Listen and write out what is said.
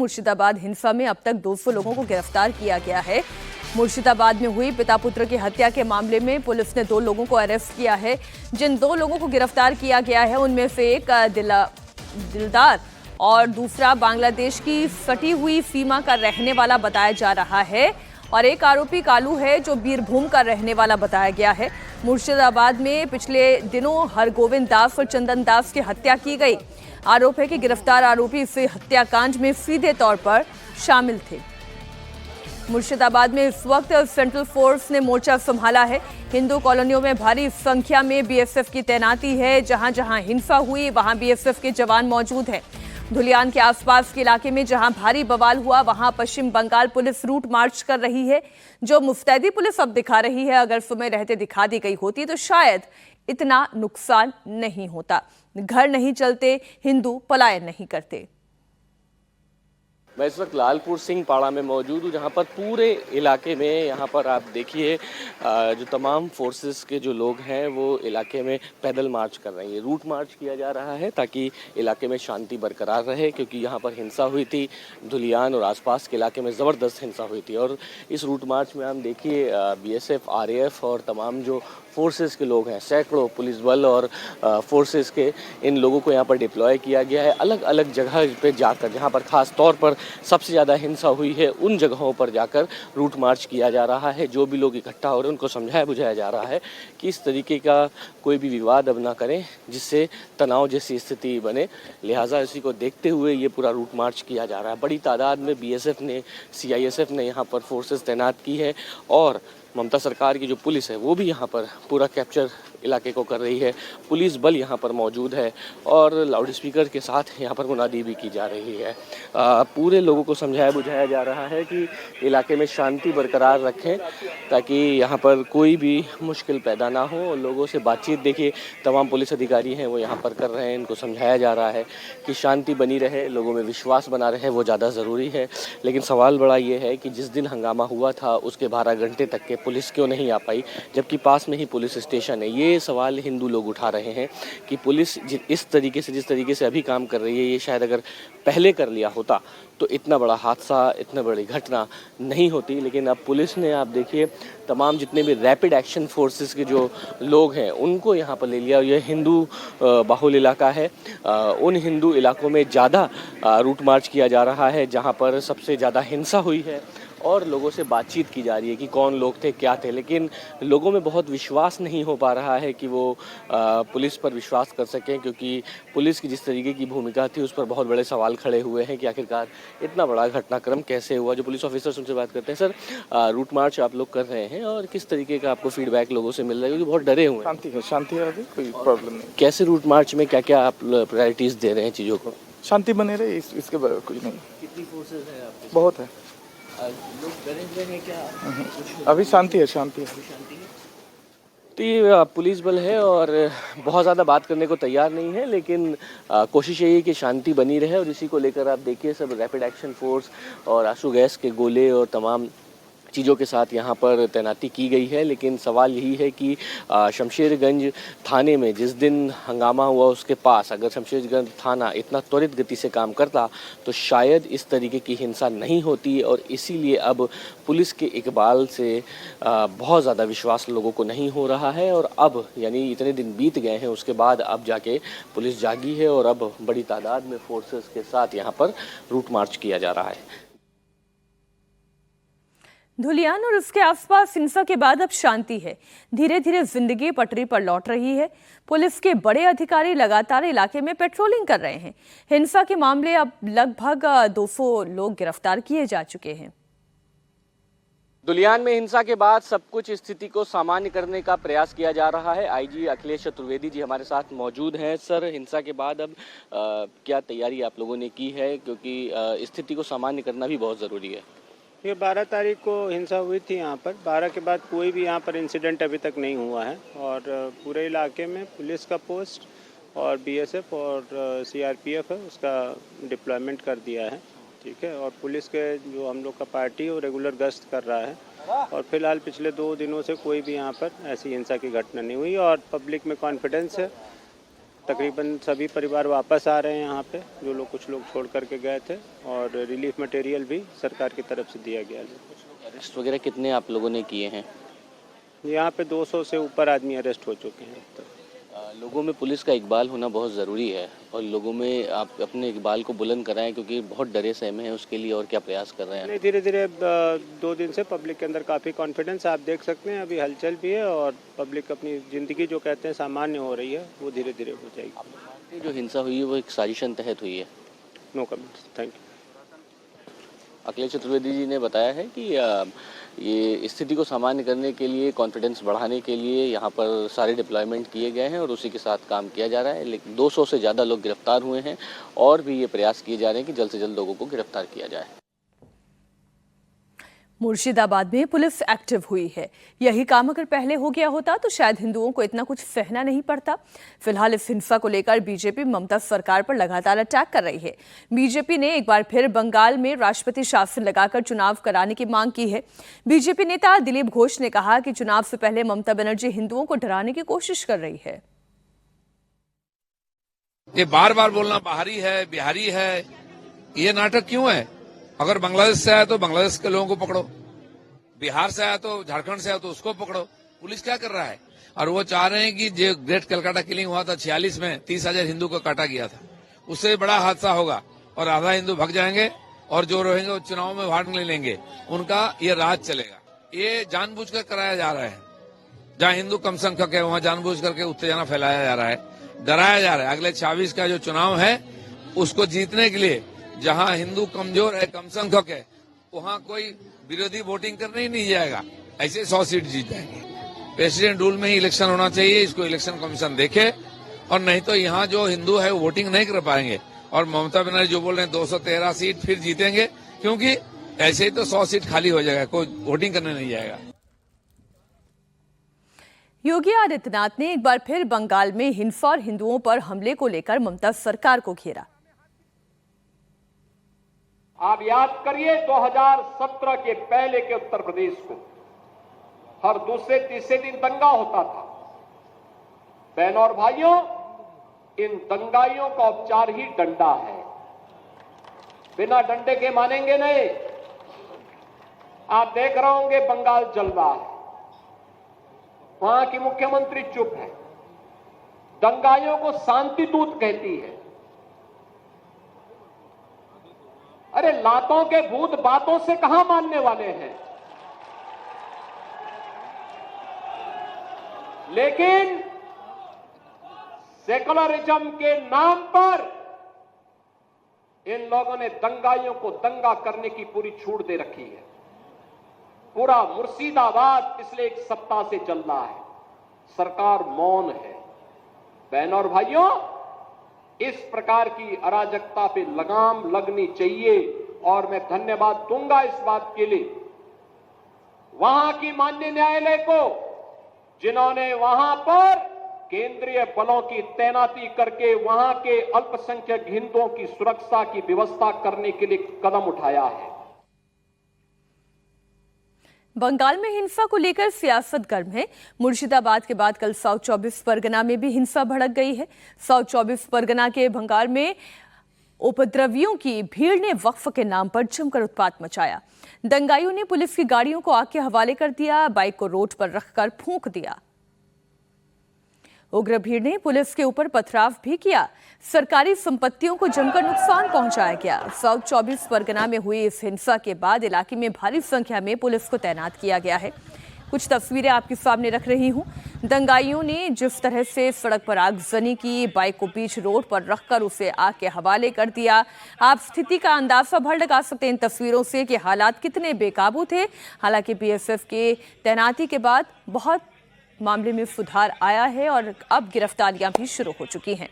मुर्शिदाबाद हिंसा में अब तक 200 लोगों को गिरफ्तार किया गया है। मुर्शिदाबाद में हुई पिता पुत्र की हत्या के मामले में पुलिस ने 2 लोगों को अरेस्ट किया है। जिन 2 लोगों को गिरफ्तार किया गया है उनमें से एक दिलदार और दूसरा बांग्लादेश की सटी हुई सीमा का रहने वाला बताया जा रहा है और एक आरोपी कालू है जो बीरभूम का रहने वाला बताया गया है। मुर्शिदाबाद में पिछले दिनों हरगोविंद दास और चंदन दास की हत्या की गई। आरोप है कि गिरफ्तार आरोपी इस हत्याकांड में सीधे तौर पर शामिल थे। मुर्शिदाबाद में इस वक्त सेंट्रल फोर्स ने मोर्चा संभाला है। हिंदू कॉलोनियों में भारी संख्या में बीएसएफ की तैनाती है। जहां जहां हिंसा हुई वहां बीएसएफ के जवान मौजूद हैं। धुलियान के आसपास के इलाके में जहां भारी बवाल हुआ वहां पश्चिम बंगाल पुलिस रूट मार्च कर रही है। जो मुस्तैदी पुलिस अब दिखा रही है, अगर सुबह रहते दिखा दी गई होती तो शायद इतना नुकसान नहीं होता। घर नहीं चलते, हिंदू पलायन नहीं करते। मैं इस वक्त लालपुर सिंह पाड़ा में मौजूद हूँ, जहाँ पर पूरे इलाके में यहाँ पर आप देखिए जो तमाम फोर्सेस के जो लोग हैं वो इलाके में पैदल मार्च कर रहे हैं। रूट मार्च किया जा रहा है ताकि इलाके में शांति बरकरार रहे, क्योंकि यहाँ पर हिंसा हुई थी। धुलियान और आसपास के इलाके में ज़बरदस्त हिंसा हुई थी और इस रूट मार्च में हम देखिए बीएसएफ, आरएएफ और तमाम जो फोर्सेस के लोग हैं, सैकड़ों पुलिस बल और फोर्सेस के इन लोगों को यहाँ पर डिप्लॉय किया गया है। अलग अलग जगह पे जाकर, जहाँ पर ख़ास तौर पर सबसे ज़्यादा हिंसा हुई है उन जगहों पर जाकर रूट मार्च किया जा रहा है। जो भी लोग इकट्ठा हो रहे हैं उनको समझाया बुझाया जा रहा है कि इस तरीके का कोई भी विवाद अब ना करें जिससे तनाव जैसी स्थिति बने। लिहाजा इसी को देखते हुए ये पूरा रूट मार्च किया जा रहा है। बड़ी तादाद में बीएसएफ ने, सीआईएसएफ ने यहाँ पर फोर्सेस तैनात की है और ममता सरकार की जो पुलिस है वो भी यहाँ पर पूरा कैप्चर इलाके को कर रही है। पुलिस बल यहाँ पर मौजूद है और लाउड स्पीकर के साथ यहाँ पर मुनादी भी की जा रही है। पूरे लोगों को समझाया बुझाया जा रहा है कि इलाके में शांति बरकरार रखें ताकि यहाँ पर कोई भी मुश्किल पैदा ना हो। और लोगों से बातचीत देखिए तमाम पुलिस अधिकारी हैं वो यहाँ पर कर रहे हैं। इनको समझाया जा रहा है कि शांति बनी रहे, लोगों में विश्वास बना रहे, वो ज़्यादा ज़रूरी है। लेकिन सवाल बड़ा ये है कि जिस दिन हंगामा हुआ था उसके 12 घंटे तक के पुलिस क्यों नहीं आ पाई, जबकि पास में ही पुलिस स्टेशन है। ये सवाल हिंदू लोग उठा रहे हैं कि पुलिस इस तरीके से, जिस तरीके से अभी काम कर रही है, ये शायद अगर पहले कर लिया होता तो इतना बड़ा हादसा, इतनी बड़ी घटना नहीं होती। लेकिन अब पुलिस ने, आप देखिए तमाम जितने भी रैपिड एक्शन फोर्सेस के जो लोग हैं उनको यहाँ पर ले लिया। ये हिंदू बाहुल इलाका है। उन हिंदू इलाकों में ज़्यादा रूट मार्च किया जा रहा है जहाँ पर सबसे ज़्यादा हिंसा हुई है और लोगों से बातचीत की जा रही है कि कौन लोग थे, क्या थे। लेकिन लोगों में बहुत विश्वास नहीं हो पा रहा है कि वो पुलिस पर विश्वास कर सकें, क्योंकि पुलिस की जिस तरीके की भूमिका थी उस पर बहुत बड़े सवाल खड़े हुए हैं कि आखिरकार इतना बड़ा घटनाक्रम कैसे हुआ। जो पुलिस ऑफिसर्स उनसे बात करते हैं, सर रूट मार्च आप लोग कर रहे हैं और किस तरीके का आपको फीडबैक लोगों से मिल रहा है, क्योंकि बहुत डरे हुए हैं। शांति है, अभी कोई प्रॉब्लम नहीं। कैसे रूट मार्च में क्या क्या आप प्रायोरिटीज़ दे रहे हैं चीज़ों को? शांति बने रहे, इसके बाद कुछ नहीं। कितनी फोर्सेज है आपके? बहुत है। लोग डरे हुए हैं क्या? अभी शांति है, शांति है। तो ये पुलिस बल है और बहुत ज़्यादा बात करने को तैयार नहीं है, लेकिन कोशिश यही है कि शांति बनी रहे। और इसी को लेकर आप देखिए सब रैपिड एक्शन फोर्स और आंसू गैस के गोले और तमाम चीज़ों के साथ यहाँ पर तैनाती की गई है। लेकिन सवाल यही है कि शमशेरगंज थाने में जिस दिन हंगामा हुआ उसके पास अगर शमशेरगंज थाना इतना त्वरित गति से काम करता तो शायद इस तरीके की हिंसा नहीं होती। और इसीलिए अब पुलिस के इकबाल से बहुत ज़्यादा विश्वास लोगों को नहीं हो रहा है। और अब यानी इतने दिन बीत गए हैं उसके बाद अब जाके पुलिस जागी है और अब बड़ी तादाद में फोर्सेस के साथ यहाँ पर रूट मार्च किया जा रहा है। धुलियान और उसके आसपास हिंसा के बाद अब शांति है। धीरे धीरे जिंदगी पटरी पर लौट रही है। पुलिस के बड़े अधिकारी लगातार इलाके में पेट्रोलिंग कर रहे हैं। हिंसा के मामले अब लगभग 200 लोग गिरफ्तार किए जा चुके हैं। धुलियान में हिंसा के बाद सब कुछ स्थिति को सामान्य करने का प्रयास किया जा रहा है। आईजी अखिलेश चतुर्वेदी जी हमारे साथ मौजूद हैं। सर, हिंसा के बाद अब क्या तैयारी आप लोगों ने की है, क्योंकि स्थिति को सामान्य करना भी बहुत ज़रूरी है? ये 12 तारीख को हिंसा हुई थी यहाँ पर। 12 के बाद कोई भी यहाँ पर इंसिडेंट अभी तक नहीं हुआ है और पूरे इलाके में पुलिस का पोस्ट और बीएसएफ और सीआरपीएफ है उसका डिप्लॉयमेंट कर दिया है। ठीक है, और पुलिस के जो हम लोग का पार्टी वो रेगुलर गश्त कर रहा है और फिलहाल पिछले 2 दिनों से कोई भी यहाँ पर ऐसी हिंसा की घटना नहीं हुई और पब्लिक में कॉन्फिडेंस है तकरीबन सभी परिवार वापस आ रहे हैं यहाँ पे, जो लोग कुछ लोग छोड़ करके गए थे, और रिलीफ मटेरियल भी सरकार की तरफ से दिया गया है। अरेस्ट वगैरह कितने आप लोगों ने किए हैं? यहाँ पे 200 से ऊपर आदमी अरेस्ट हो चुके हैं। तो लोगों में पुलिस का इकबाल होना बहुत ज़रूरी है और लोगों में आप अपने इकबाल को बुलंद कराएं, क्योंकि बहुत डरे सहमे हैं। उसके लिए और क्या प्रयास कर रहे हैं? नहीं, धीरे धीरे 2 दिन से पब्लिक के अंदर काफ़ी कॉन्फिडेंस आप देख सकते हैं, अभी हलचल भी है और पब्लिक अपनी ज़िंदगी जो कहते हैं सामान्य हो रही है, वो धीरे धीरे हो जाएगी। जो हिंसा हुई है वो एक साजिशन तहत हुई है? No comments, thank you. Akhilesh Chaturvedi ji ने बताया है कि ये स्थिति को सामान्य करने के लिए, कॉन्फिडेंस बढ़ाने के लिए यहाँ पर सारे डिप्लॉयमेंट किए गए हैं और उसी के साथ काम किया जा रहा है। लेकिन 200 से ज़्यादा लोग गिरफ्तार हुए हैं और भी ये प्रयास किए जा रहे हैं कि जल्द से जल्द लोगों को गिरफ्तार किया जाए। मुर्शिदाबाद में पुलिस एक्टिव हुई है। यही काम अगर पहले हो गया होता तो शायद हिंदुओं को इतना कुछ सहना नहीं पड़ता। फिलहाल इस हिंसा को लेकर बीजेपी ममता सरकार पर लगातार अटैक कर रही है। बीजेपी ने एक बार फिर बंगाल में राष्ट्रपति शासन लगाकर चुनाव कराने की मांग की है। बीजेपी नेता दिलीप घोष ने कहा कि चुनाव से पहले ममता बनर्जी हिंदुओं को डराने की कोशिश कर रही है। ये बार बार बोलना बाहरी है, बिहारी है, ये नाटक क्यों है? अगर बांग्लादेश से आया तो बांग्लादेश के लोगों को पकड़ो, बिहार से आया तो झारखंड से आया तो उसको पकड़ो। पुलिस क्या कर रहा है? और वो चाह रहे हैं कि जो ग्रेट कलकत्ता किलिंग हुआ था 46 में 30,000 हिंदू को काटा गया था, उससे बड़ा हादसा होगा और आधा हिंदू भाग जाएंगे और जो रहेंगे वो चुनाव में भाग ले लेंगे, उनका ये राज चलेगा। ये जानबूझकर कराया जा रहा है। जहाँ हिंदू कम संख्यक है वहाँ जानबूझ करके उत्तेजना फैलाया जा रहा है, डराया जा रहा है। अगले 26 का जो चुनाव है उसको जीतने के लिए जहाँ हिंदू कमजोर है, कम संख्यक है, वहाँ कोई विरोधी वोटिंग करने ही नहीं जाएगा। ऐसे 100 सीट जीत जाएंगे। प्रेसिडेंट रूल में ही इलेक्शन होना चाहिए, इसको इलेक्शन कमीशन देखे, और नहीं तो यहाँ जो हिंदू है वो वोटिंग नहीं कर पाएंगे। और ममता बनर्जी जो बोल रहे हैं 213 सीट फिर जीतेंगे, क्योंकि ऐसे ही तो 100 सीट खाली हो जाएगा, कोई वोटिंग करने नहीं जाएगा। योगी आदित्यनाथ ने एक बार फिर बंगाल में हिंसा और हिंदुओं पर हमले को लेकर ममता सरकार को घेरा। आप याद करिए 2017 के पहले के उत्तर प्रदेश को हर दूसरे तीसरे दिन दंगा होता था। बहनों और भाइयों, इन दंगाइयों का उपचार ही डंडा है। बिना डंडे के मानेंगे नहीं। आप देख रहे होंगे बंगाल जल रहा है, वहां की मुख्यमंत्री चुप है, दंगाइयों को शांति दूत कहती है। अरे लातों के भूत बातों से कहां मानने वाले हैं। लेकिन सेकुलरिज्म के नाम पर इन लोगों ने दंगाइयों को दंगा करने की पूरी छूट दे रखी है। पूरा मुर्शिदाबाद पिछले 1 सप्ताह से चल रहा है, सरकार मौन है। बहनों और भाइयों, इस प्रकार की अराजकता पे लगाम लगनी चाहिए और मैं धन्यवाद दूंगा इस बात के लिए वहां की माननीय न्यायालय को, जिन्होंने वहां पर केंद्रीय बलों की तैनाती करके वहां के अल्पसंख्यक हिंदुओं की सुरक्षा की व्यवस्था करने के लिए कदम उठाया है। बंगाल में हिंसा को लेकर सियासत गर्म है। मुर्शिदाबाद के बाद कल साउथ 24 परगना में भी हिंसा भड़क गई है। साउथ 24 परगना के भंगार में उपद्रवियों की भीड़ ने वक्फ के नाम पर जमकर उत्पात मचाया। दंगाइयों ने पुलिस की गाड़ियों को आग के हवाले कर दिया, बाइक को रोड पर रखकर फूंक दिया। उग्र भीड़ ने पुलिस के ऊपर पथराव भी किया। सरकारी संपत्तियों को जमकर नुकसान पहुंचाया गया। साउथ 24 परगना में हुई इस हिंसा के बाद इलाके में भारी संख्या में पुलिस को तैनात किया गया है। कुछ तस्वीरें आपके सामने रख रही हूं। दंगाइयों ने जिस तरह से सड़क पर आगजनी की, बाइक को बीच रोड पर रखकर उसे आग के हवाले कर दिया। आप स्थिति का अंदाजा भर लगा सकते हैं इन तस्वीरों से कि हालात कितने बेकाबू थे। हालांकि बीएसएफ के तैनाती के बाद बहुत मामले में सुधार आया है और अब गिरफ्तारियां भी शुरू हो चुकी हैं।